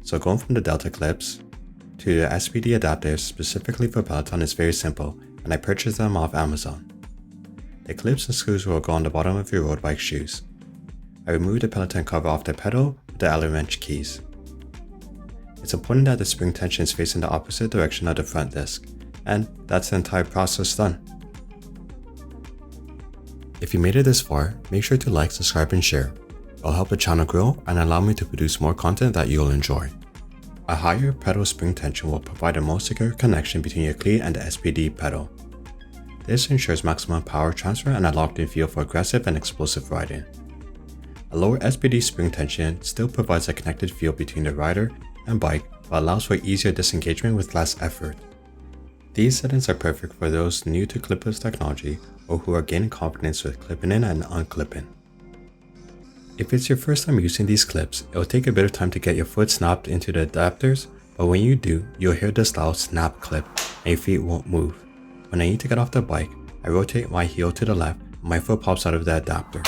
So going from the Delta clips to the SPD adapters specifically for Peloton is very simple, and I purchased them off Amazon. The clips and screws will go on the bottom of your road bike shoes. I removed the Peloton cover off the pedal with the Allen wrench keys. It's important that the spring tension is facing the opposite direction of the front disc, and that's the entire process done. If you made it this far, make sure to like, subscribe, and share. It'll help the channel grow and allow me to produce more content that you'll enjoy. A higher pedal spring tension will provide a more secure connection between your cleat and the SPD pedal. This ensures maximum power transfer and a locked-in feel for aggressive and explosive riding. A lower SPD spring tension still provides a connected feel between the rider and bike, but allows for easier disengagement with less effort. These settings are perfect for those new to clipless technology or who are gaining confidence with clipping in and unclipping. If it's your first time using these clips, it will take a bit of time to get your foot snapped into the adapters, but when you do, you'll hear this loud snap clip and your feet won't move. When I need to get off the bike, I rotate my heel to the left and my foot pops out of the adapter.